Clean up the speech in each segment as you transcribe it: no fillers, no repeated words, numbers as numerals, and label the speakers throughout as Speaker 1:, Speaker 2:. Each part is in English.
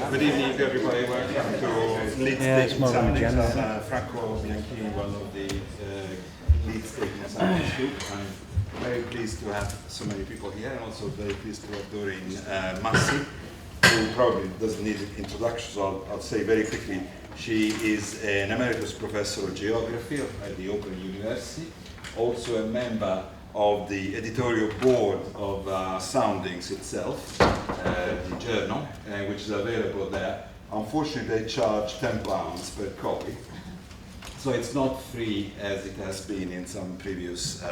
Speaker 1: Good evening, everybody. Welcome to Leeds Taking Soundings. I'm Franco Bianchini, one of the Leeds Taking Soundings group. I'm very pleased to have so many people here, and also very pleased to have Doreen Massey, who probably doesn't need an introduction, so I'll say very quickly. She is an Emeritus Professor of Geography at the Open University, also a member of the editorial board of Soundings itself, the journal, which is available there. Unfortunately, they charge £10 per copy, so it's not free as it has been in some previous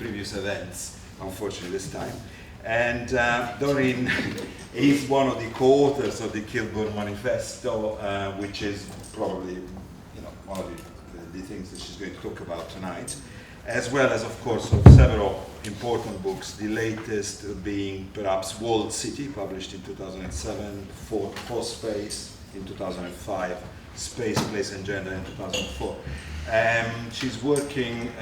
Speaker 1: events, unfortunately this time. And Doreen is one of the co-authors of the Kilburn Manifesto, which is probably one of the things that she's going to talk about tonight, as well as, of course, of several important books, the latest being perhaps Walled City, published in 2007, For Space in 2005, Space, Place and Gender in 2004. She's working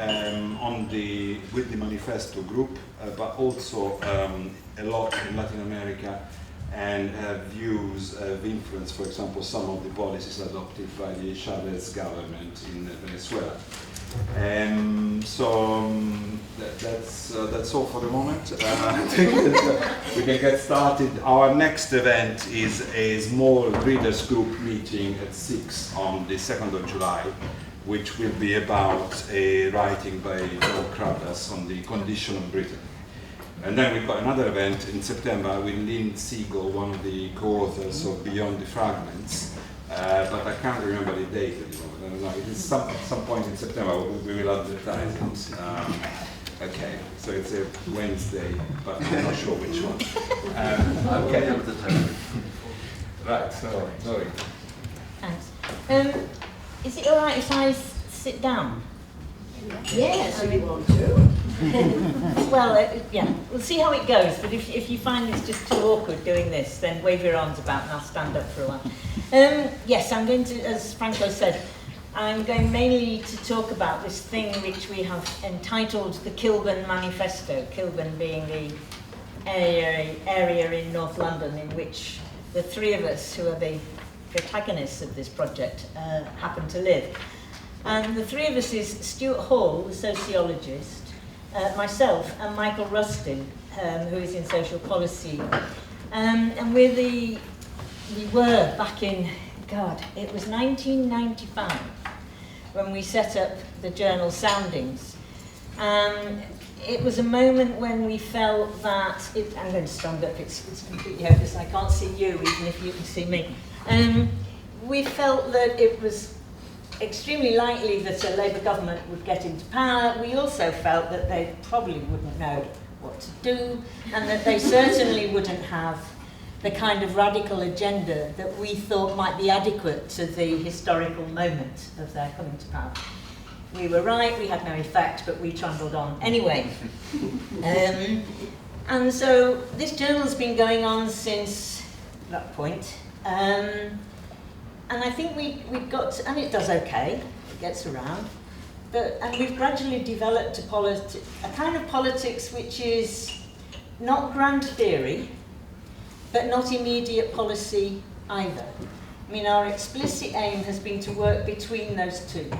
Speaker 1: with the Manifesto group, but also a lot in Latin America, and her views have influenced, for example, some of the policies adopted by the Chavez government in Venezuela. That's all for the moment. I think we can get started. Our next event is a small readers group meeting at 6 on the 2nd of July, which will be about a writing by Joe Crowders on the condition of Britain. And then we've got another event in September with Lynn Siegel, one of the co-authors of Beyond the Fragments, but I can't remember the date at the moment. I don't know. It is some point in September. We will advertise it. Okay, so it's a Wednesday, but I'm not sure which one. Okay. Right, so, sorry.
Speaker 2: Thanks. Is it all right if I sit down?
Speaker 3: Yes, if you want to.
Speaker 2: Well, yeah, we'll see how it goes, but if you find it's just too awkward doing this, then wave your arms about and I'll stand up for a while. Yes, I'm going to, as Franco said, I'm going mainly to talk about this thing which we have entitled the Kilburn Manifesto, Kilburn being the area in North London in which the three of us who are the protagonists of this project happen to live. And the three of us is Stuart Hall, the sociologist, myself, and Michael Rustin, who is in social policy. And we were back in, it was 1995 when we set up the journal Soundings. It was a moment when we felt that, I'm going to stand up, it's completely hopeless, I can't see you even if you can see me. We felt that it was extremely likely that a Labour government would get into power. We also felt that they probably wouldn't know what to do, and that they certainly wouldn't have the kind of radical agenda that we thought might be adequate to the historical moment of their coming to power. We were right, we had no effect, but we trundled on anyway. And so this journal's been going on since that point. And I think we've got, and it does okay, it gets around, and we've gradually developed a kind of politics which is not grand theory, but not immediate policy either. I mean, our explicit aim has been to work between those two,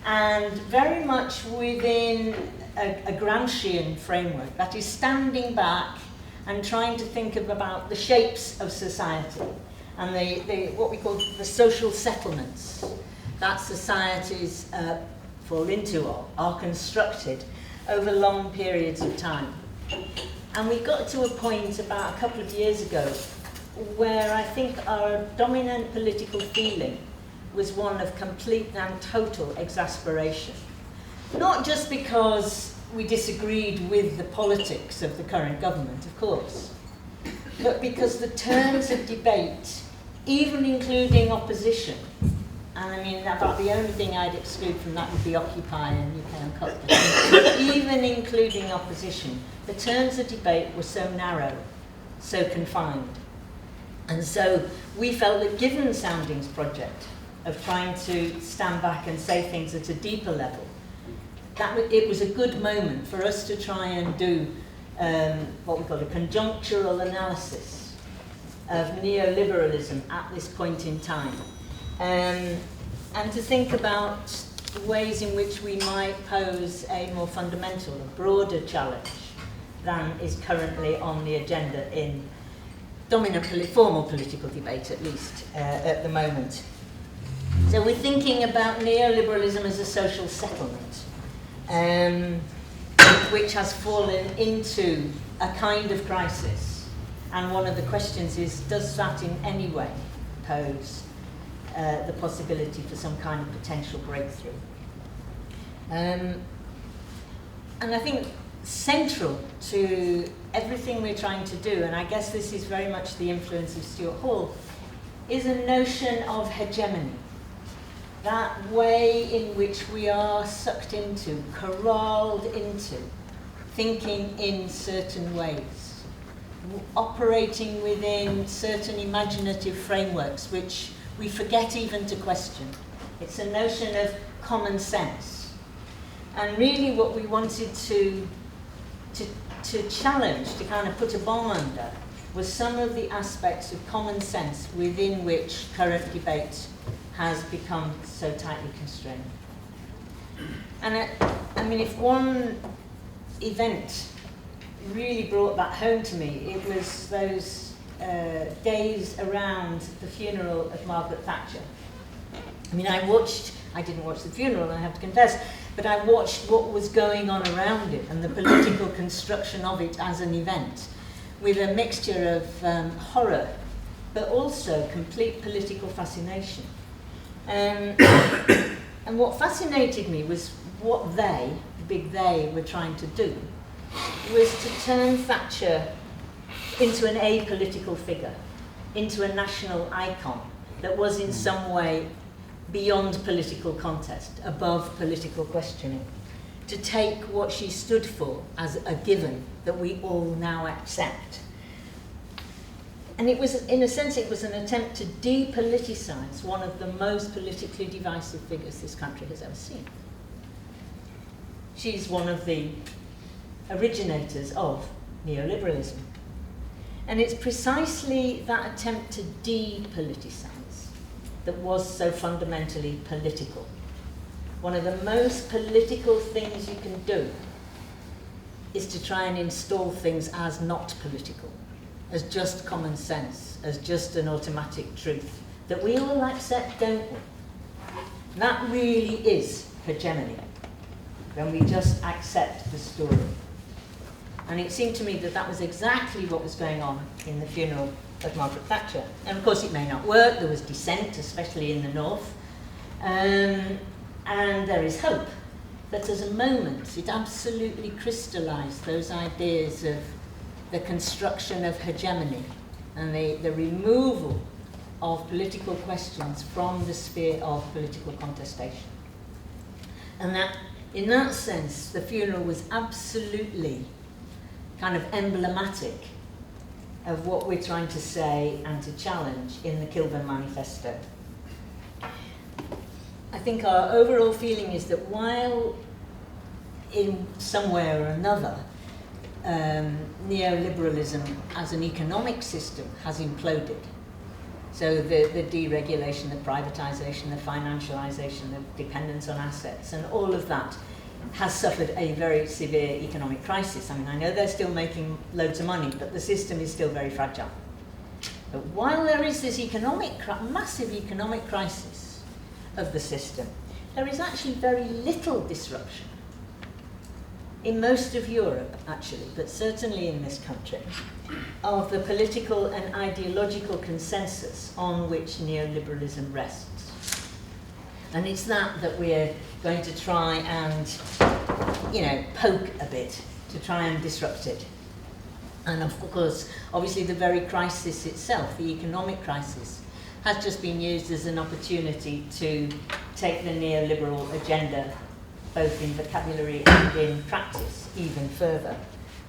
Speaker 2: and very much within a Gramscian framework, that is standing back and trying to think about the shapes of society, and what we call the social settlements that societies fall into or are constructed over long periods of time. And we got to a point about a couple of years ago where I think our dominant political feeling was one of complete and total exasperation. Not just because we disagreed with the politics of the current government, of course, but because the terms of debate, even including opposition, and I mean, about the only thing I'd exclude from that would be Occupy and UK Uncut, but even including opposition, the terms of debate were so narrow, so confined. And so we felt that given the Soundings project of trying to stand back and say things at a deeper level, that it was a good moment for us to try and do what we call a conjunctural analysis of neoliberalism at this point in time, and to think about the ways in which we might pose a more fundamental, a broader challenge than is currently on the agenda in dominant formal political debate, at least at the moment. So we're thinking about neoliberalism as a social settlement, which has fallen into a kind of crisis. And one of the questions is, does that in any way pose the possibility for some kind of potential breakthrough? And I think central to everything we're trying to do, and I guess this is very much the influence of Stuart Hall, is a notion of hegemony. That way in which we are sucked into, corralled into, thinking in certain ways, operating within certain imaginative frameworks which we forget even to question. It's a notion of common sense. And really what we wanted to challenge, to kind of put a bomb under, was some of the aspects of common sense within which current debate has become so tightly constrained. And I mean, if one event really brought that home to me, it was those days around the funeral of Margaret Thatcher. I mean, I didn't watch the funeral, I have to confess, but I watched what was going on around it and the political construction of it as an event, with a mixture of horror, but also complete political fascination. And what fascinated me was what they, the big they, were trying to do, was to turn Thatcher into an apolitical figure, into a national icon that was in some way beyond political contest, above political questioning, to take what she stood for as a given that we all now accept. And it was, in a sense, it was an attempt to depoliticize one of the most politically divisive figures this country has ever seen. She's one of the originators of neoliberalism. And it's precisely that attempt to depoliticize that was so fundamentally political. One of the most political things you can do is to try and install things as not political, as just common sense, as just an automatic truth that we all accept, don't we? That really is hegemony, when we just accept the story. And it seemed to me that that was exactly what was going on in the funeral of Margaret Thatcher. And of course it may not work, there was dissent, especially in the north, and there is hope. But as a moment, it absolutely crystallized those ideas of the construction of hegemony and the removal of political questions from the sphere of political contestation. And that, in that sense, the funeral was absolutely kind of emblematic of what we're trying to say and to challenge in the Kilburn Manifesto. I think our overall feeling is that while in some way or another neoliberalism as an economic system has imploded, so the deregulation, the privatization, the financialization, the dependence on assets, and all of that has suffered a very severe economic crisis. I mean, I know they're still making loads of money, but the system is still very fragile. But while there is this massive economic crisis of the system, there is actually very little disruption in most of Europe, actually, but certainly in this country, of the political and ideological consensus on which neoliberalism rests. And it's that we're going to try and, poke a bit, to try and disrupt it. And of course, obviously the very crisis itself, the economic crisis, has just been used as an opportunity to take the neoliberal agenda, both in vocabulary and in practice, even further,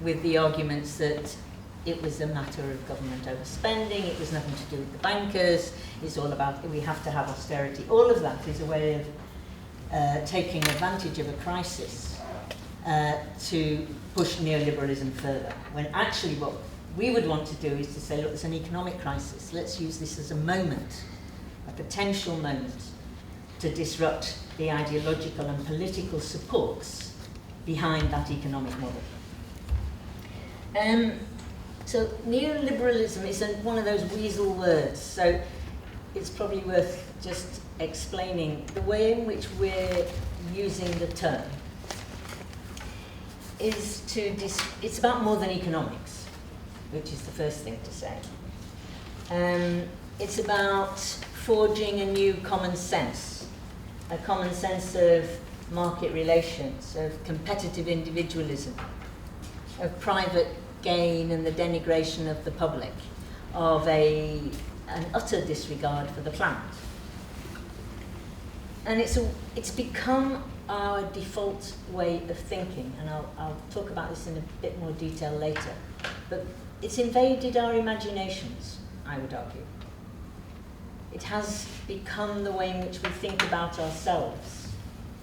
Speaker 2: with the arguments that it was a matter of government overspending, it was nothing to do with the bankers, it's all about we have to have austerity. All of that is a way of taking advantage of a crisis to push neoliberalism further, when actually what we would want to do is to say, look, there's an economic crisis. Let's use this as a moment, a potential moment, to disrupt the ideological and political supports behind that economic model. So neoliberalism is one of those weasel words, so it's probably worth just explaining the way in which we're using the term. It's about more than economics, which is the first thing to say. It's about forging a new common sense, a common sense of market relations, of competitive individualism, of private gain and the denigration of the public, of an utter disregard for the planet. And it's become our default way of thinking, and I'll talk about this in a bit more detail later, but it's invaded our imaginations, I would argue. It has become the way in which we think about ourselves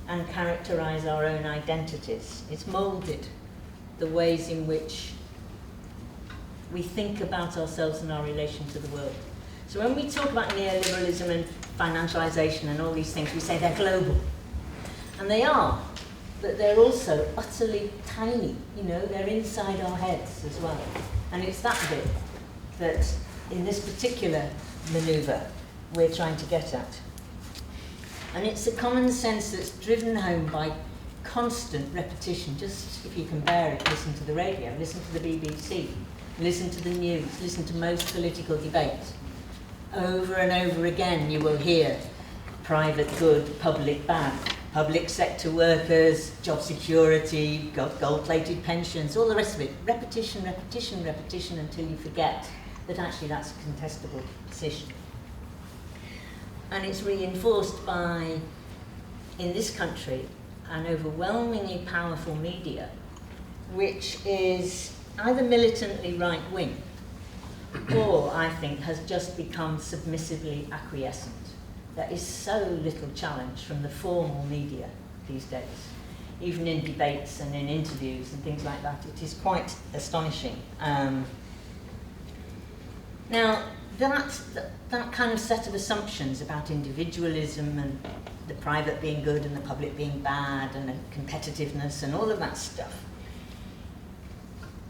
Speaker 2: and characterize our own identities. It's molded the ways in which we think about ourselves and our relation to the world. So when we talk about neoliberalism and financialization and all these things, we say they're global. And they are, but they're also utterly tiny. You know, they're inside our heads as well. And it's that bit that, in this particular maneuver, we're trying to get at. And it's a common sense that's driven home by constant repetition. Just, if you can bear it, listen to the radio, listen to the BBC, listen to the news, listen to most political debate. Over and over again you will hear private good, public bad, public sector workers, job security, gold-plated pensions, all the rest of it. Repetition, repetition, repetition until you forget that actually that's a contestable position. And it's reinforced by, in this country, an overwhelmingly powerful media, which is either militantly right-wing or, I think, has just become submissively acquiescent. There is so little challenge from the formal media these days, even in debates and in interviews and things like that. It is quite astonishing. Now, that kind of set of assumptions about individualism and the private being good and the public being bad and competitiveness and all of that stuff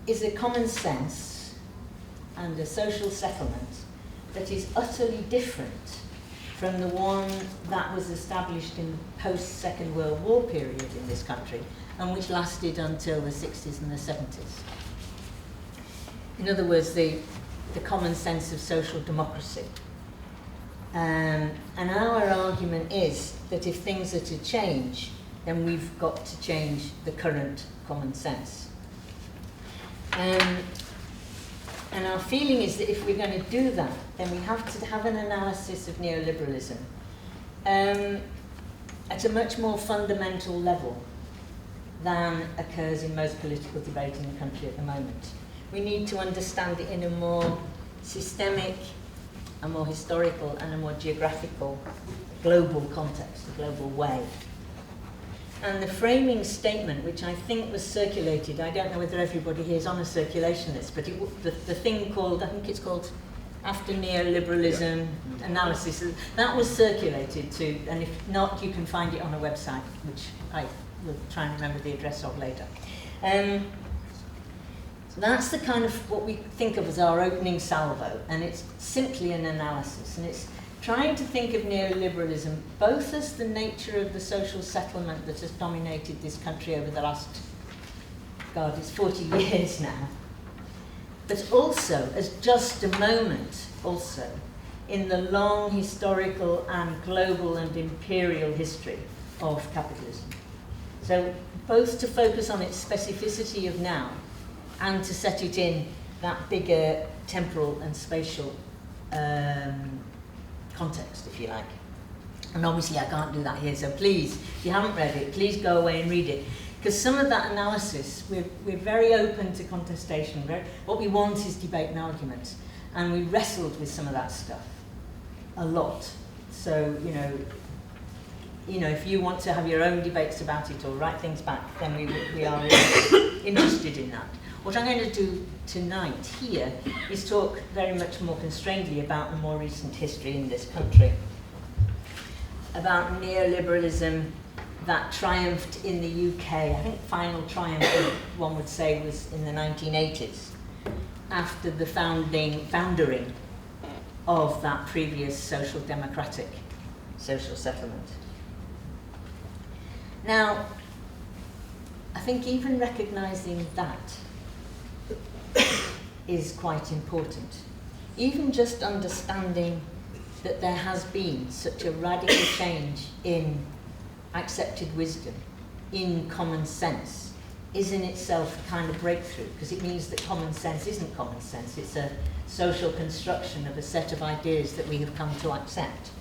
Speaker 2: is a common sense and a social settlement that is utterly different from the one that was established in the post-Second World War period in this country and which lasted until the 60s and the 70s. In other words, the common sense of social democracy. And our argument is that if things are to change, then we've got to change the current common sense. And our feeling is that if we're going to do that, then we have to have an analysis of neoliberalism at a much more fundamental level than occurs in most political debate in the country at the moment. We need to understand it in a more systemic, a more historical, and a more geographical, global context, a global way. And the framing statement, which I think was circulated, I don't know whether everybody here is on a circulation list, but the thing called, I think it's called After Neoliberalism Analysis, that was circulated to, and if not, you can find it on a website, which I will try and remember the address of later. So that's the kind of what we think of as our opening salvo, and it's simply an analysis, and it's trying to think of neoliberalism both as the nature of the social settlement that has dominated this country over the last, God, it's 40 years now, but also as just a moment also in the long historical and global and imperial history of capitalism. So both to focus on its specificity of now and to set it in that bigger temporal and spatial context, if you like. And obviously I can't do that here, so please, if you haven't read it, please go away and read it. Because some of that analysis, we're very open to contestation. What we want is debate and argument. And we wrestled with some of that stuff a lot. So, you know, if you want to have your own debates about it or write things back, then we are interested in that. What I'm going to do tonight here is talk very much more constrainedly about the more recent history in this country, about neoliberalism that triumphed in the UK. I think final triumph, one would say, was in the 1980s, after the foundering of that previous social democratic social settlement. Now, I think even recognising that is quite important. Even just understanding that there has been such a radical change in accepted wisdom, in common sense, is in itself a kind of breakthrough, because it means that common sense isn't common sense, it's a social construction of a set of ideas that we have come to accept.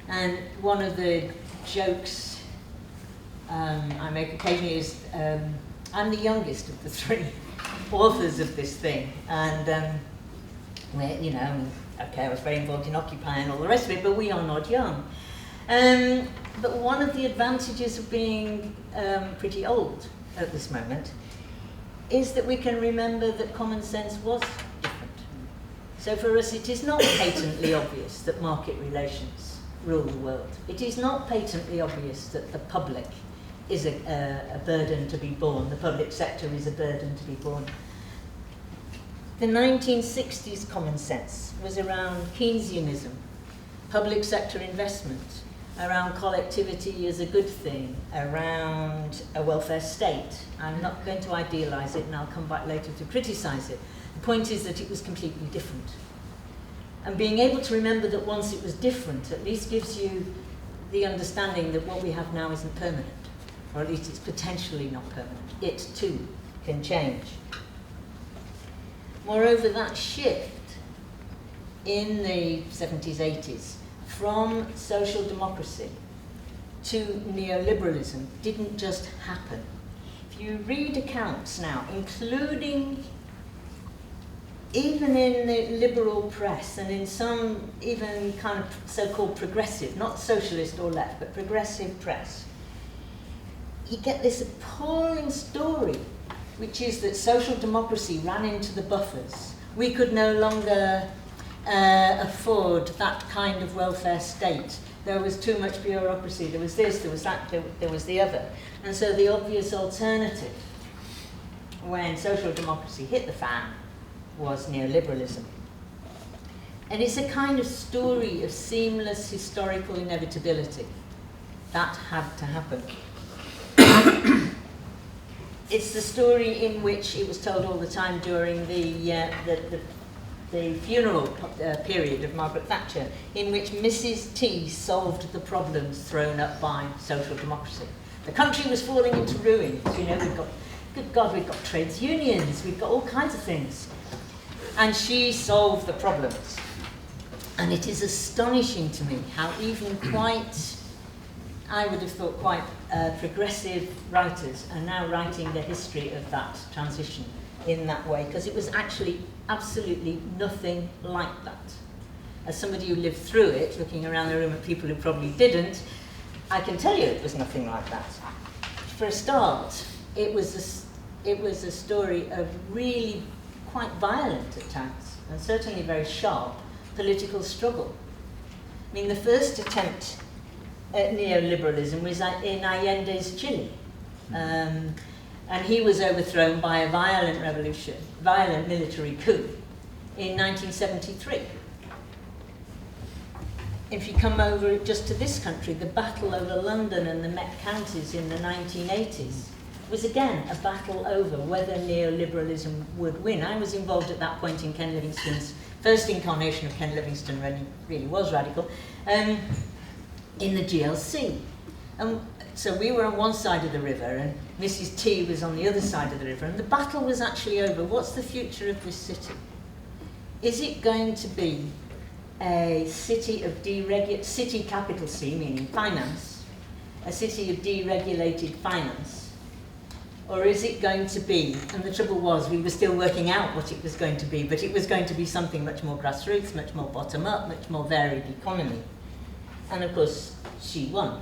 Speaker 2: And one of the jokes I make occasionally is, I'm the youngest of the three authors of this thing, and we're, you know, okay, I was very involved in Occupy and all the rest of it, but we are not young. But one of the advantages of being pretty old at this moment is that we can remember that common sense was different. So for us, it is not patently obvious that market relations rule the world. It is not patently obvious that the public is a burden to be borne, the public sector is a burden to be borne. The 1960s common sense was around Keynesianism, public sector investment, around collectivity as a good thing, around a welfare state. I'm not going to idealise it, and I'll come back later to criticise it. The point is that it was completely different. And being able to remember that once it was different at least gives you the understanding that what we have now isn't permanent, or at least it's potentially not permanent. It too can change. Moreover, that shift in the 70s, 80s, from social democracy to neoliberalism didn't just happen. If you read accounts now, including even in the liberal press and in some even kind of so-called progressive, not socialist or left, but progressive press, you get this appalling story, which is that social democracy ran into the buffers. We could no longer afford that kind of welfare state. There was too much bureaucracy, there was this, there was that, there was the other. And so the obvious alternative when social democracy hit the fan was neoliberalism. And it's a kind of story of seamless historical inevitability. That had to happen. It's the story in which it was told all the time during the funeral period of Margaret Thatcher, in which Mrs. T solved the problems thrown up by social democracy. The country was falling into ruins. You know, we've got, good God, we've got trades unions, we've got all kinds of things. And she solved the problems. And it is astonishing to me how even quite, I would have thought quite progressive writers are now writing the history of that transition in that way, because it was actually absolutely nothing like that. As somebody who lived through it, looking around the room at people who probably didn't, I can tell you it was nothing like that. For a start, it was a story of really quite violent at times, and certainly very sharp political struggle. I mean, the first attempt at neoliberalism was in Allende's Chile. And he was overthrown by a violent revolution, violent military coup in 1973. If you come over just to this country, the battle over London and the Met counties in the 1980s was again a battle over whether neoliberalism would win. I was involved at that point in Ken Livingstone's first incarnation of Ken Livingstone, when he really was radical, in the GLC. So we were on one side of the river and Mrs. T was on the other side of the river, and the battle was actually over. What's the future of this city? Is it going to be a city of city capital C, meaning finance, a city of deregulated finance? Or is it going to be, and the trouble was we were still working out what it was going to be, but it was going to be something much more grassroots, much more bottom-up, much more varied economy. And of course, she won.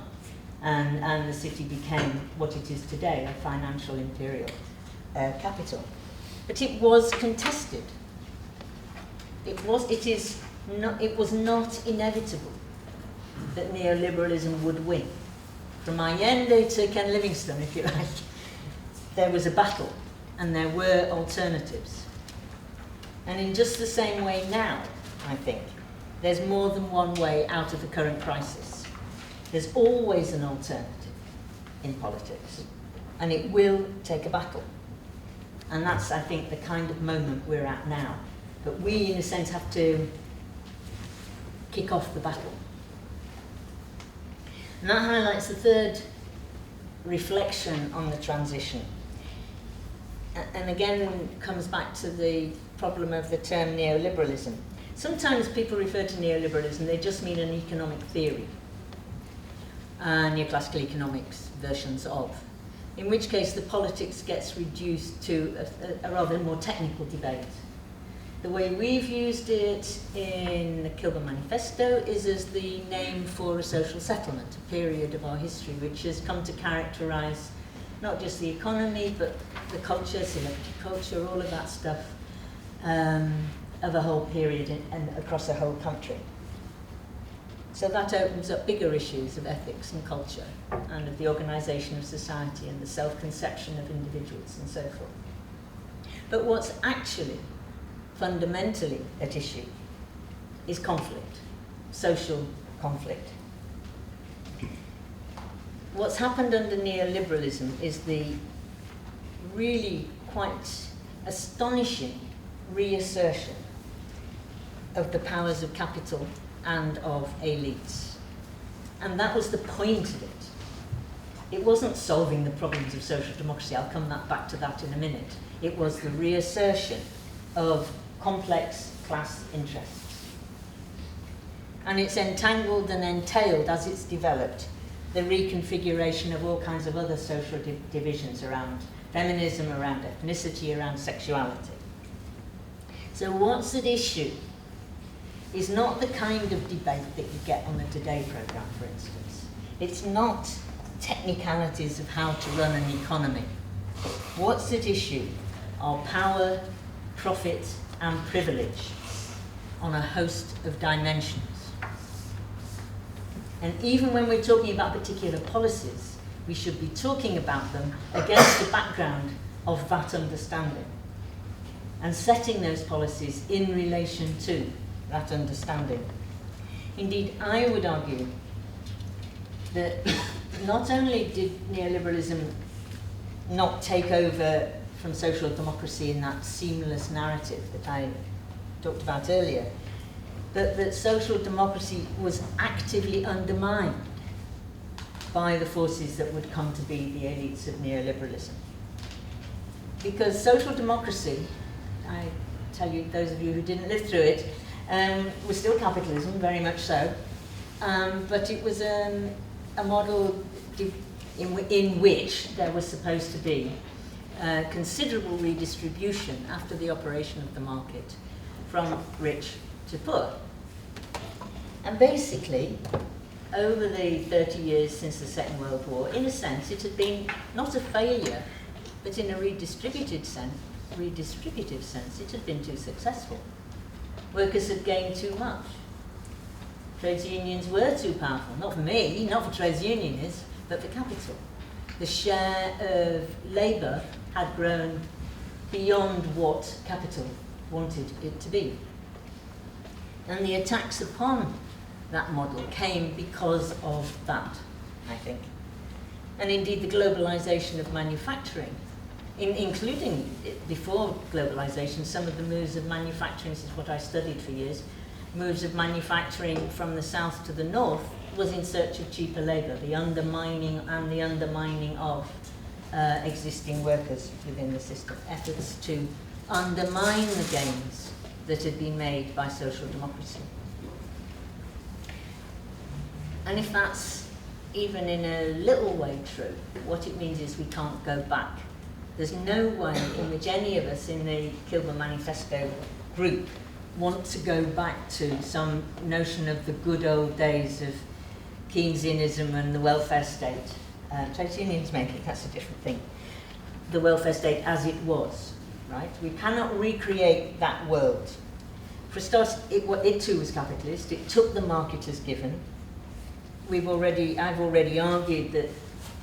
Speaker 2: And the city became what it is today, a financial imperial capital. But it was contested. It was not inevitable that neoliberalism would win. From Allende to Ken Livingstone, if you like, there was a battle and there were alternatives. And in just the same way now, I think, there's more than one way out of the current crisis. There's always an alternative in politics, and it will take a battle. And that's, I think, the kind of moment we're at now. But we, in a sense, have to kick off the battle. And that highlights the third reflection on the transition. And again, comes back to the problem of the term neoliberalism. Sometimes people refer to neoliberalism, they just mean an economic theory, neoclassical economics versions of, in which case the politics gets reduced to a rather more technical debate. The way we've used it in the Kilburn Manifesto is as the name for a social settlement, a period of our history which has come to characterise not just the economy, but the culture, celebrity culture, all of that stuff, of a whole period and across a whole country. So that opens up bigger issues of ethics and culture, and of the organisation of society and the self-conception of individuals and so forth. But what's actually fundamentally at issue is conflict, social conflict. What's happened under neoliberalism is the really quite astonishing reassertion of the powers of capital and of elites. And that was the point of it. It wasn't solving the problems of social democracy. I'll come back to that in a minute. It was the reassertion of complex class interests. And it's entangled and entailed, as it's developed, the reconfiguration of all kinds of other social divisions around feminism, around ethnicity, around sexuality. So what's at issue is not the kind of debate that you get on the Today programme, for instance. It's not technicalities of how to run an economy. What's at issue are power, profit, and privilege on a host of dimensions. And even when we're talking about particular policies, we should be talking about them against the background of that understanding and setting those policies in relation to that understanding. Indeed, I would argue that not only did neoliberalism not take over from social democracy in that seamless narrative that I talked about earlier, but that social democracy was actively undermined by the forces that would come to be the elites of neoliberalism. Because social democracy, I tell you, those of you who didn't live through it, was still capitalism, very much so, but it was a model in which there was supposed to be considerable redistribution after the operation of the market from rich to poor. And basically, over the 30 years since the Second World War, in a sense, it had been not a failure, but in a redistributive sense, it had been too successful. Workers had gained too much. Trades unions were too powerful. Not for me, not for trades unionists, but for capital. The share of labour had grown beyond what capital wanted it to be. And the attacks upon that model came because of that, I think. And indeed the globalisation of manufacturing, including before globalisation, some of the moves of manufacturing, this is what I studied for years, moves of manufacturing from the south to the north was in search of cheaper labour, the undermining of existing workers within the system, efforts to undermine the gains that had been made by social democracy. And if that's even in a little way true, what it means is we can't go back. There's no way in which any of us in the Kilburn Manifesto group want to go back to some notion of the good old days of Keynesianism and the welfare state. Trade unions maybe, that's a different thing. The welfare state as it was. right? We cannot recreate that world. For a start, it too was capitalist. It took the market as given. I've already argued that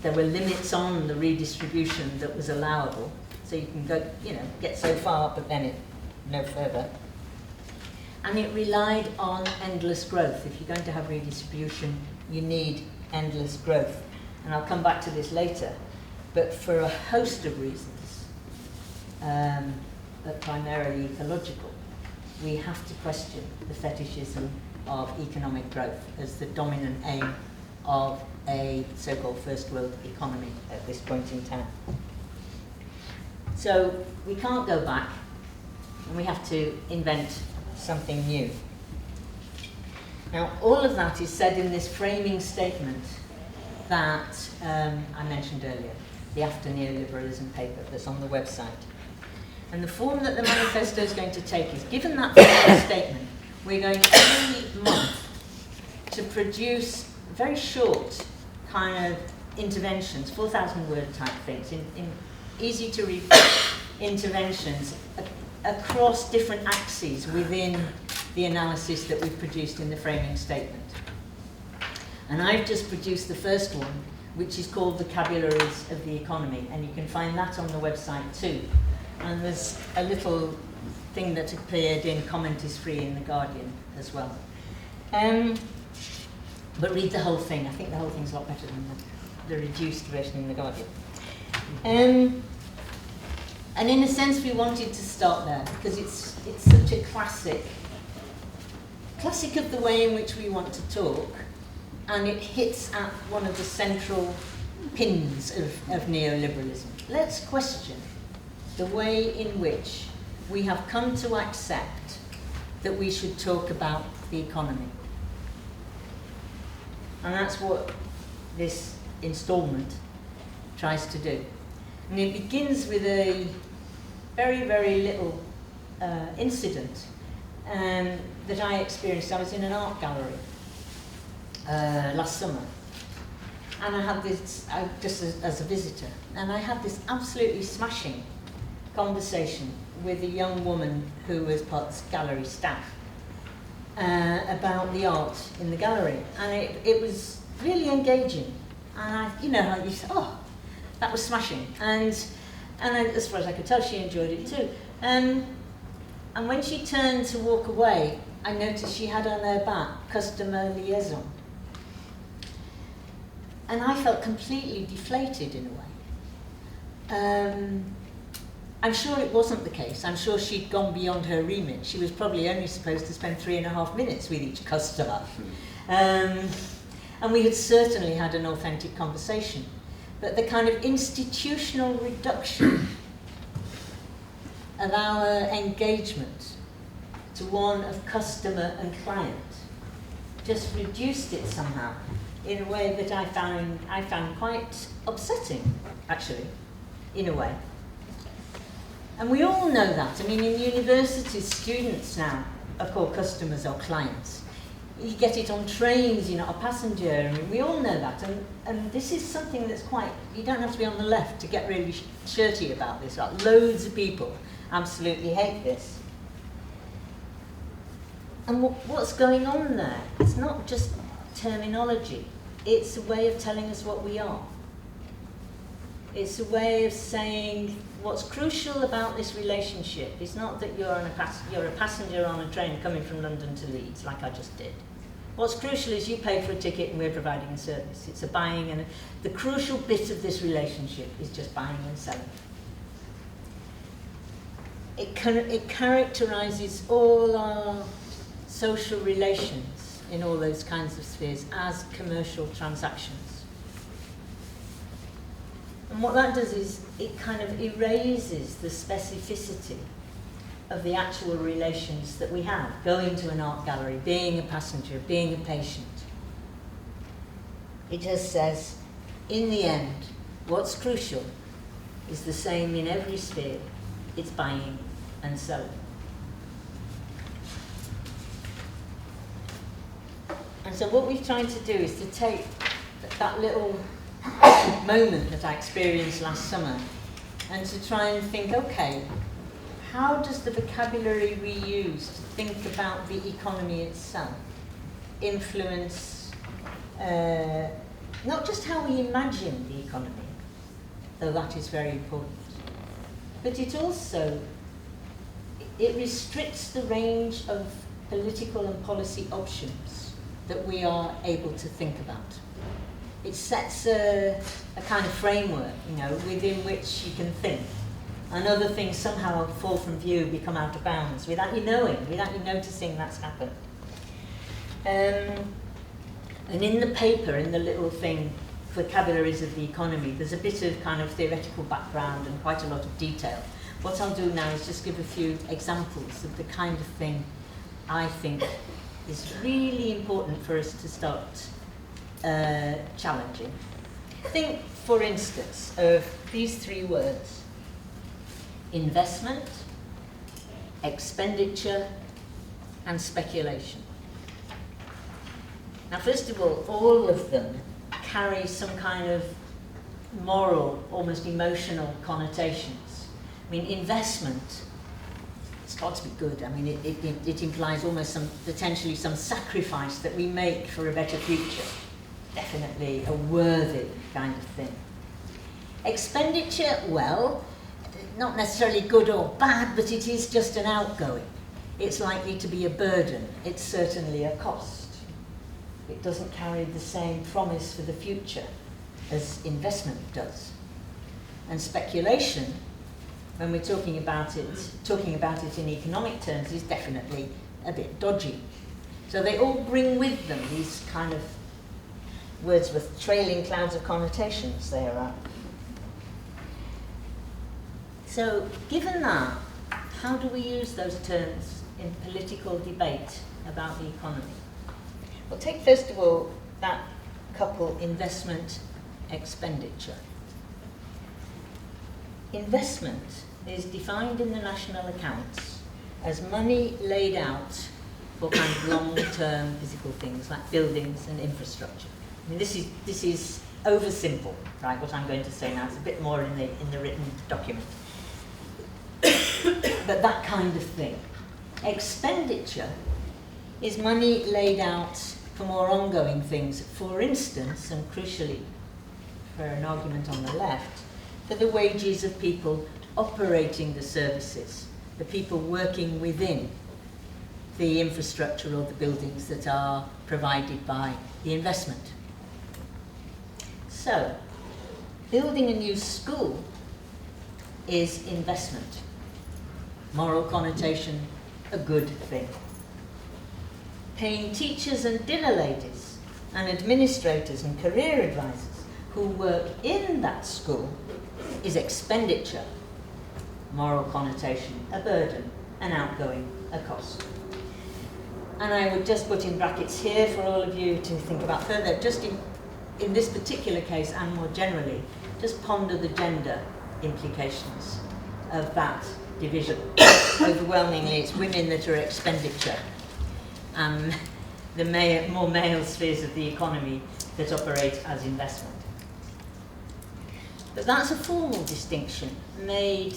Speaker 2: there were limits on the redistribution that was allowable. So you can go, get so far, but then no further. And it relied on endless growth. If you're going to have redistribution, you need endless growth. And I'll come back to this later. But for a host of reasons, but primarily ecological, we have to question the fetishism of economic growth as the dominant aim of a so-called first world economy at this point in time. So we can't go back, and we have to invent something new. Now, all of that is said in this framing statement that I mentioned earlier, the After Neoliberalism paper that's on the website. And the form that the manifesto is going to take is, given that framing statement, we're going every month to produce very short kind of interventions, 4,000-word type things, in easy to read interventions across different axes within the analysis that we've produced in the framing statement. And I've just produced the first one, which is called Vocabularies of the Economy, and you can find that on the website too. And there's a little thing that appeared in Comment is Free in The Guardian as well. But read the whole thing. I think the whole thing's a lot better than the reduced version in The Guardian. And in a sense, we wanted to start there because it's such a classic of the way in which we want to talk, and it hits at one of the central pins of neoliberalism. Let's question the way in which we have come to accept that we should talk about the economy. And that's what this instalment tries to do. And it begins with a very, very little incident that I experienced. I was in an art gallery last summer, and I had this, just as a visitor, and I had this absolutely smashing conversation with a young woman who was part of the gallery staff about the art in the gallery, and it was really engaging. And you say, oh, that was smashing, and as far as I could tell, she enjoyed it too. And when she turned to walk away, I noticed she had on her back customer liaison. And I felt completely deflated in a way. I'm sure it wasn't the case. I'm sure she'd gone beyond her remit. She was probably only supposed to spend 3.5 minutes with each customer. And we had certainly had an authentic conversation. But the kind of institutional reduction of our engagement to one of customer and client just reduced it somehow in a way that I found quite upsetting, actually, in a way. And we all know that. I mean, in universities, students now are called customers or clients. You get it on trains, you're not a passenger. I mean, we all know that. And this is something that's quite, you don't have to be on the left to get really shirty about this. Like, loads of people absolutely hate this. And what's going on there? It's not just terminology. It's a way of telling us what we are. It's a way of saying what's crucial about this relationship is not that you're a passenger on a train coming from London to Leeds, like I just did. What's crucial is you pay for a ticket and we're providing a service. It's a buying, and the crucial bit of this relationship is just buying and selling. It characterises all our social relations in all those kinds of spheres as commercial transactions. And what that does is it kind of erases the specificity of the actual relations that we have, going to an art gallery, being a passenger, being a patient. It just says, in the end, what's crucial is the same in every sphere. It's buying and selling. And so what we've tried to do is to take that little moment that I experienced last summer and to try and think, okay, how does the vocabulary we use to think about the economy itself influence not just how we imagine the economy, though that is very important, but it also restricts the range of political and policy options that we are able to think about. It sets a kind of framework, you know, within which you can think, and other things somehow fall from view, become out of bounds, without you knowing, without you noticing that's happened. And in the paper, in the little thing, Vocabularies of the Economy, there's a bit of kind of theoretical background and quite a lot of detail. What I'll do now is just give a few examples of the kind of thing I think is really important for us to start challenging. Think, for instance, of these three words: investment, expenditure, and speculation. Now, first of all of them carry some kind of moral, almost emotional connotations. I mean, investment, it's got to be good. I mean, it implies almost potentially some sacrifice that we make for a better future. Definitely a worthy kind of thing. Expenditure, well, not necessarily good or bad, but it is just an outgoing. It's likely to be a burden. It's certainly a cost. It doesn't carry the same promise for the future as investment does. And speculation, when we're talking about it in economic terms, is definitely a bit dodgy. So they all bring with them these kind of words with trailing clouds of connotations there are. So given that, how do we use those terms in political debate about the economy? Well, take first of all that couple, investment, expenditure. Investment is defined in the national accounts as money laid out for kind of long-term physical things like buildings and infrastructure. I mean, this is oversimple, right? What I'm going to say now is a bit more in the written document. But that kind of thing. Expenditure is money laid out for more ongoing things. For instance, and crucially for an argument on the left, for the wages of people operating the services, the people working within the infrastructure or the buildings that are provided by the investment. So, building a new school is investment. Moral connotation, a good thing. Paying teachers and dinner ladies and administrators and career advisors who work in that school is expenditure. Moral connotation, a burden, an outgoing, a cost. And I would just put in brackets here for all of you to think about further, just in this particular case and more generally, just ponder the gender implications of that division. Overwhelmingly, it's women that are expenditure. The more male spheres of the economy that operate as investment. But that's a formal distinction made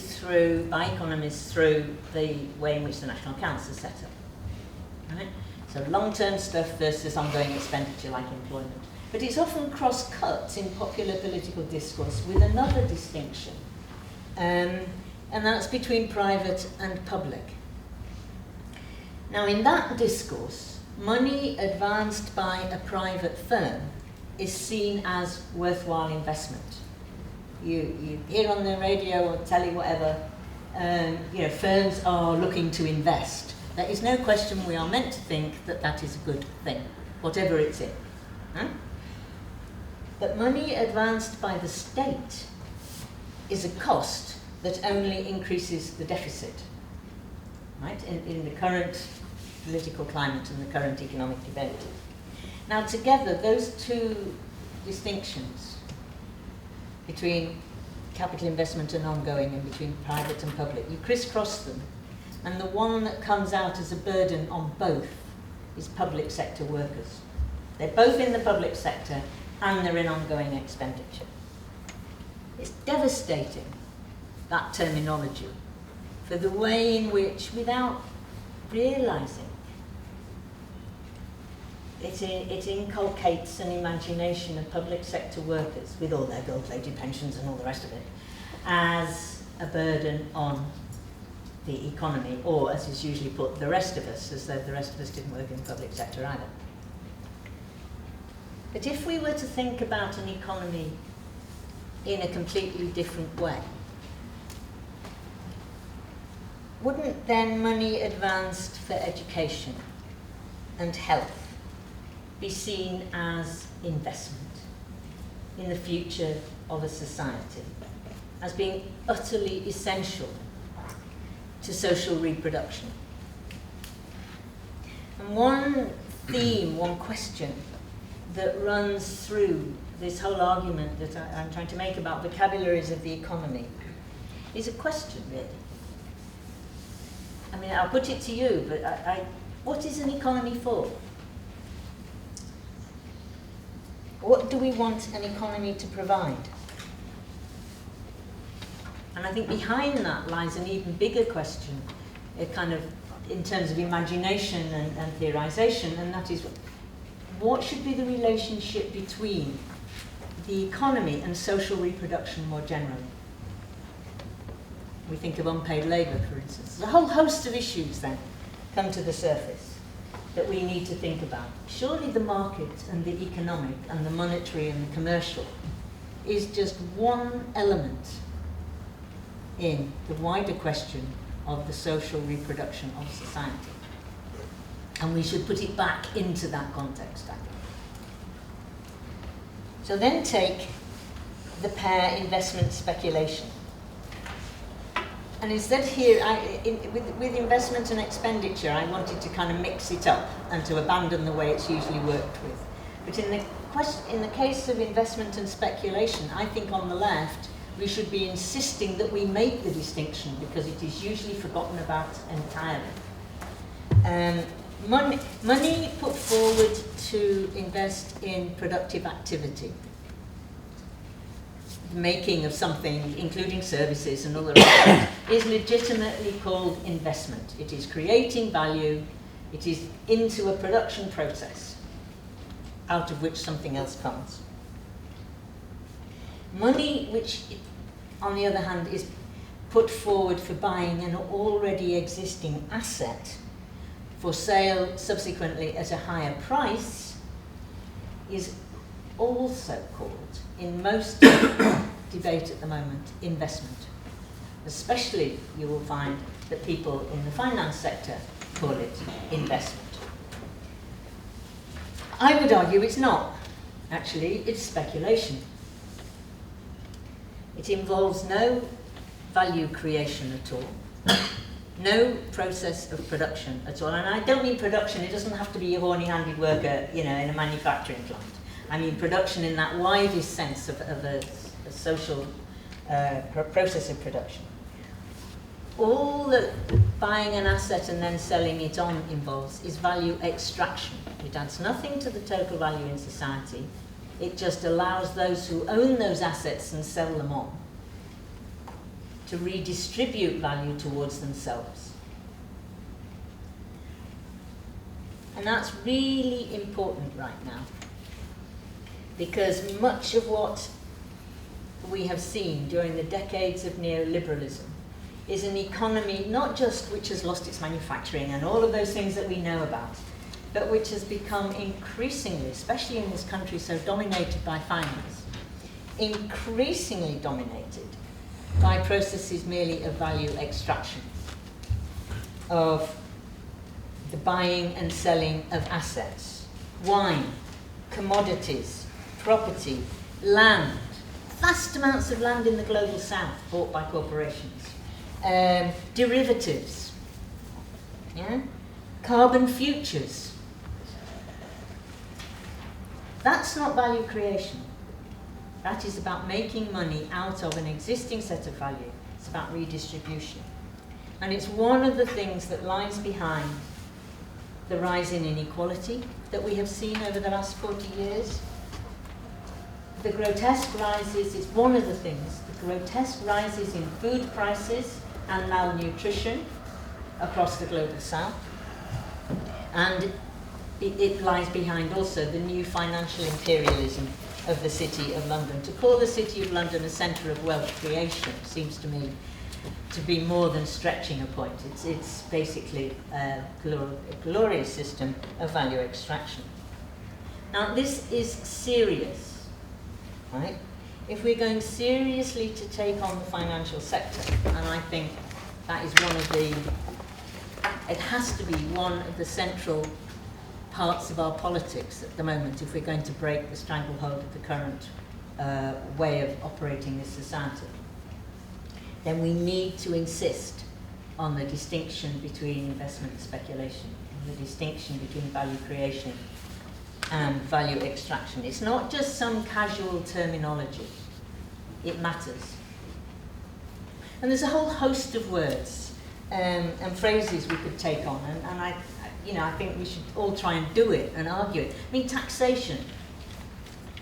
Speaker 2: by economists through the way in which the national accounts are set up. Right? So long-term stuff versus ongoing expenditure like employment. But it's often cross-cut in popular political discourse with another distinction, and that's between private and public. Now, in that discourse, money advanced by a private firm is seen as worthwhile investment. You hear on the radio or telly, whatever, firms are looking to invest. There is no question we are meant to think that that is a good thing, whatever it's in. Huh? But money advanced by the state is a cost that only increases the deficit, right, in the current political climate and the current economic debate. Now, together, those two distinctions between capital investment and ongoing and between private and public, you crisscross them, and the one that comes out as a burden on both is public sector workers. They're both in the public sector and they're in ongoing expenditure. It's devastating, that terminology, for the way in which, without realising, it inculcates an imagination of public sector workers, with all their gold-plated pensions and all the rest of it, as a burden on the economy, or, as is usually put, the rest of us, as though the rest of us didn't work in the public sector either. But if we were to think about an economy in a completely different way, wouldn't then money advanced for education and health be seen as investment in the future of a society, as being utterly essential to social reproduction? And one theme, one question that runs through this whole argument that I'm trying to make about vocabularies of the economy is a question, really. I mean, I'll put it to you, but what is an economy for? What do we want an economy to provide? And I think behind that lies an even bigger question, kind of in terms of imagination and theorization, and that is, what should be the relationship between the economy and social reproduction more generally? We think of unpaid labour, for instance. There's a whole host of issues then come to the surface that we need to think about. Surely the market and the economic and the monetary and the commercial is just one element in the wider question of the social reproduction of society. And we should put it back into that context, I think. So then take the pair investment speculation. And instead here, with investment and expenditure, I wanted to kind of mix it up and to abandon the way it's usually worked with. But in the case of investment and speculation, I think on the left, we should be insisting that we make the distinction because it is usually forgotten about entirely. Money put forward to invest in productive activity, the making of something, including services and other aspects, is legitimately called investment. It is creating value, it is into a production process, out of which something else comes. Money, which, on the other hand, is put forward for buying an already existing asset for sale subsequently at a higher price, is also called, in most debate at the moment, investment. Especially, you will find that people in the finance sector call it investment. I would argue it's not. Actually, it's speculation. It involves no value creation at all, no process of production at all. And I don't mean production, it doesn't have to be a horny-handed worker, in a manufacturing plant. I mean production in that widest sense of a social process of production. All that buying an asset and then selling it on involves is value extraction. It adds nothing to the total value in society. It just allows those who own those assets and sell them on to redistribute value towards themselves. And that's really important right now, because much of what we have seen during the decades of neoliberalism is an economy not just which has lost its manufacturing and all of those things that we know about, but which has become increasingly, especially in this country so dominated by finance, increasingly dominated by processes merely of value extraction, of the buying and selling of assets, wine, commodities, property, land, vast amounts of land in the global south bought by corporations, derivatives, carbon futures. That's not value creation. That is about making money out of an existing set of value. It's about redistribution. And it's one of the things that lies behind the rise in inequality that we have seen over the last 40 years. The grotesque rises, it's one of the things, the grotesque rises in food prices and malnutrition across the global south. And it lies behind also the new financial imperialism of the City of London. To call the City of London a centre of wealth creation seems to me to be more than stretching a point. It's basically a glorious system of value extraction. Now, this is serious, right? If we're going seriously to take on the financial sector, and I think that is one of the, it has to be one of the central parts of our politics at the moment if we're going to break the stranglehold of the current way of operating this society, then we need to insist on the distinction between investment and speculation, the distinction between value creation and value extraction. It's not just some casual terminology, it matters. And there's a whole host of words and phrases we could take on, and I think we should all try and do it and argue it. I mean, taxation,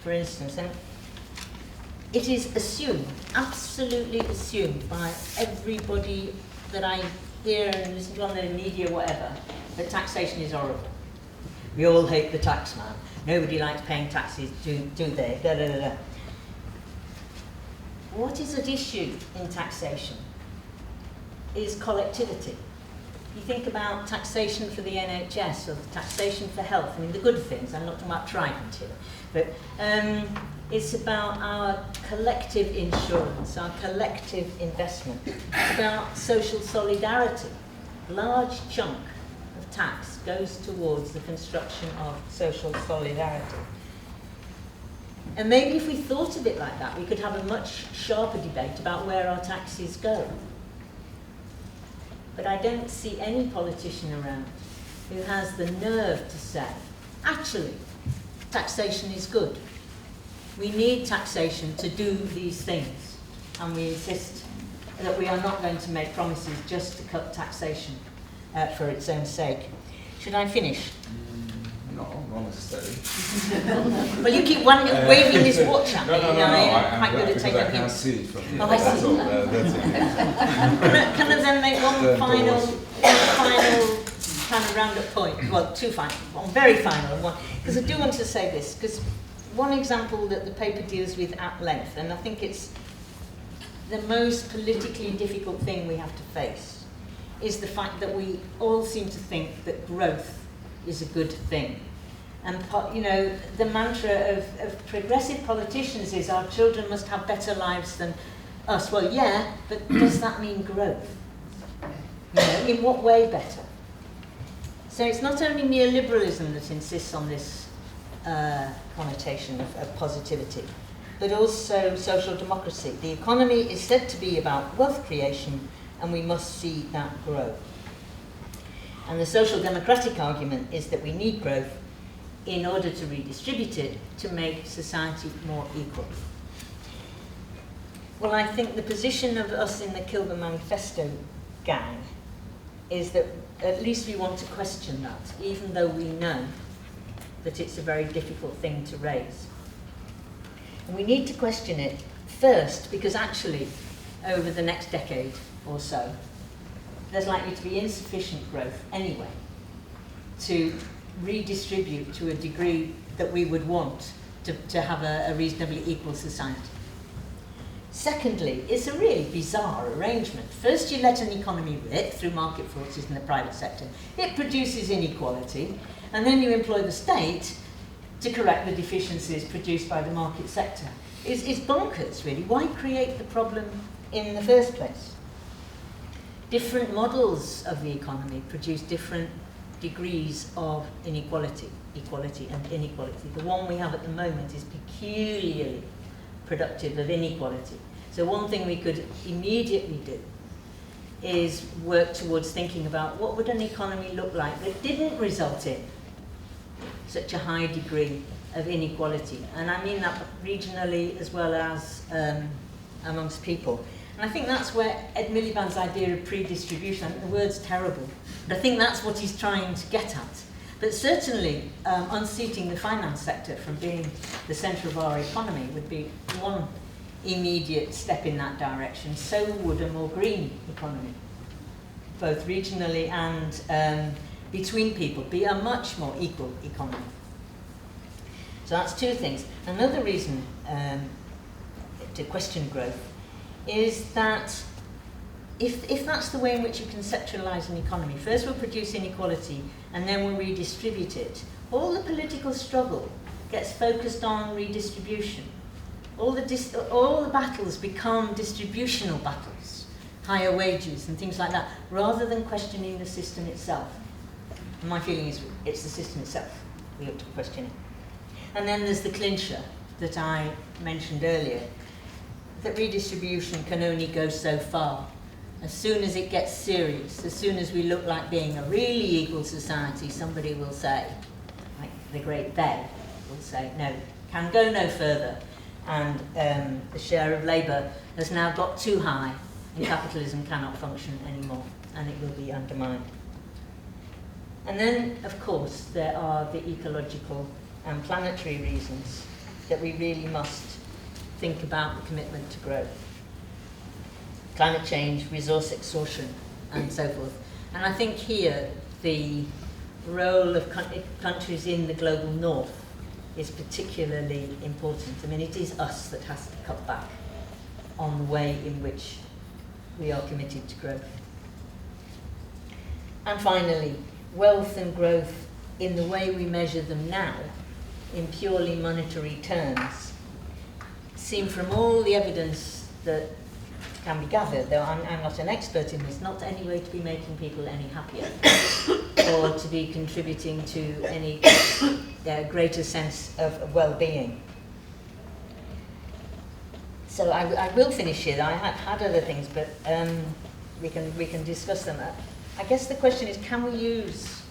Speaker 2: for instance, and it is assumed, absolutely assumed by everybody that I hear and listen to on the media, whatever, that taxation is horrible. We all hate the tax man. Nobody likes paying taxes, do they? Da, da, da, da. What is at issue in taxation is collectivity. You think about taxation for the NHS or the taxation for health, I mean the good things, I'm not talking about Trident here, but it's about our collective insurance, our collective investment. It's about social solidarity. A large chunk of tax goes towards the construction of social solidarity. And maybe if we thought of it like that, we could have a much sharper debate about where our taxes go. But I don't see any politician around who has the nerve to say, actually, taxation is good. We need taxation to do these things. And we insist that we are not going to make promises just to cut taxation for its own sake. Should I finish?
Speaker 4: No, not necessarily.
Speaker 2: Well, you keep waving this watch at me.
Speaker 4: I'm
Speaker 2: quite good at
Speaker 4: because
Speaker 2: taking
Speaker 4: I can't
Speaker 2: notes.
Speaker 4: see it from here.
Speaker 2: Oh, I see.
Speaker 4: That's all. That's it.
Speaker 2: Can I then make one final kind of round-up point? Well, two final, one very final one, because I do want to say this, because one example that the paper deals with at length, and I think it's the most politically difficult thing we have to face, is the fact that we all seem to think that growth is a good thing. And the mantra of progressive politicians is our children must have better lives than us. Well, yeah, but does that mean growth? In what way better? So it's not only neoliberalism that insists on this connotation of positivity, but also social democracy. The economy is said to be about wealth creation, and we must see that grow. And the social democratic argument is that we need growth in order to redistribute it to make society more equal. Well, I think the position of us in the Kilburn Manifesto gang is that at least we want to question that, even though we know that it's a very difficult thing to raise. And we need to question it first because actually, over the next decade or so, there's likely to be insufficient growth anyway to redistribute to a degree that we would want to have a reasonably equal society. Secondly, it's a really bizarre arrangement. First you let an economy rip through market forces in the private sector. It produces inequality, and then you employ the state to correct the deficiencies produced by the market sector. It's bonkers, really. Why create the problem in the first place? Different models of the economy produce different degrees of inequality, equality and inequality. The one we have at the moment is peculiarly productive of inequality. So one thing we could immediately do is work towards thinking about what would an economy look like that didn't result in such a high degree of inequality. And I mean that regionally as well as amongst people. And I think that's where Ed Miliband's idea of pre-distribution, I think the word's terrible, but I think that's what he's trying to get at. But certainly, unseating the finance sector from being the centre of our economy would be one immediate step in that direction, so would a more green economy, both regionally and between people, be a much more equal economy. So that's two things. Another reason to question growth is that if that's the way in which you conceptualize an economy, first we'll produce inequality and then we'll redistribute it, all the political struggle gets focused on redistribution. All the battles become distributional battles, higher wages and things like that, rather than questioning the system itself. And my feeling is it's the system itself we ought to question it. And then there's the clincher that I mentioned earlier, that redistribution can only go so far. As soon as it gets serious, as soon as we look like being a really equal society, somebody will say, like the great they will say, no, can go no further. And the share of labour has now got too high, and capitalism cannot function anymore, and it will be undermined. And then, of course, there are the ecological and planetary reasons that we really must think about the commitment to growth. Climate change, resource exhaustion, and so forth. And I think here the role of countries in the global north is particularly important. I mean, it is us that has to cut back on the way in which we are committed to growth. And finally, wealth and growth in the way we measure them now, in purely monetary terms, seem from all the evidence that can be gathered, though I'm not an expert in this, not any way to be making people any happier or to be contributing to any greater sense of well-being. So I will finish here. I had other things, but we can discuss them. I guess the question is, can we use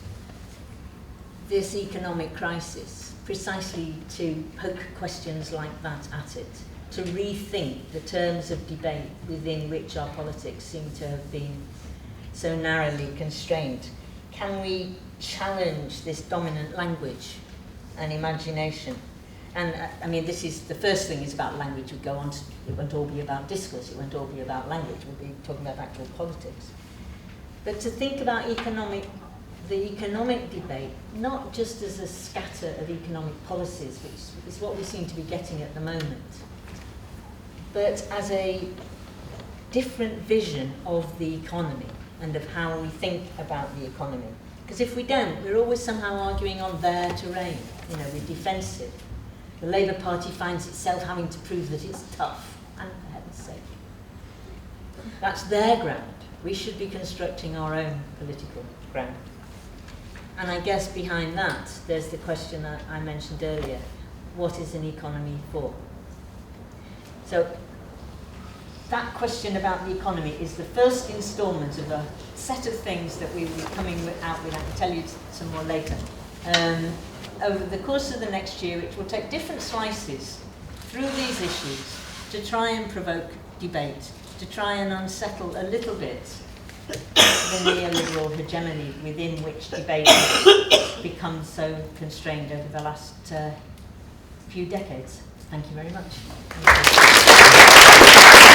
Speaker 2: this economic crisis precisely to poke questions like that at it, to rethink the terms of debate within which our politics seem to have been so narrowly constrained? Can we challenge this dominant language and imagination? And I mean, this is the first thing is about language. We go on to, it won't all be about discourse, it won't all be about language, we'll be talking about actual politics. But to think about the economic debate, not just as a scatter of economic policies, which is what we seem to be getting at the moment, but as a different vision of the economy and of how we think about the economy. Because if we don't, we're always somehow arguing on their terrain. You know, we're defensive. The Labour Party finds itself having to prove that it's tough, and for heaven's sake. That's their ground. We should be constructing our own political ground. And I guess behind that, there's the question that I mentioned earlier. What is an economy for? So that question about the economy is the first instalment of a set of things that we will be coming out with. I can tell you some more later. Over the course of the next year, which will take different slices through these issues to try and provoke debate, to try and unsettle a little bit the neoliberal hegemony within which debate has become so constrained over the last few decades. Thank you very much. Thank you.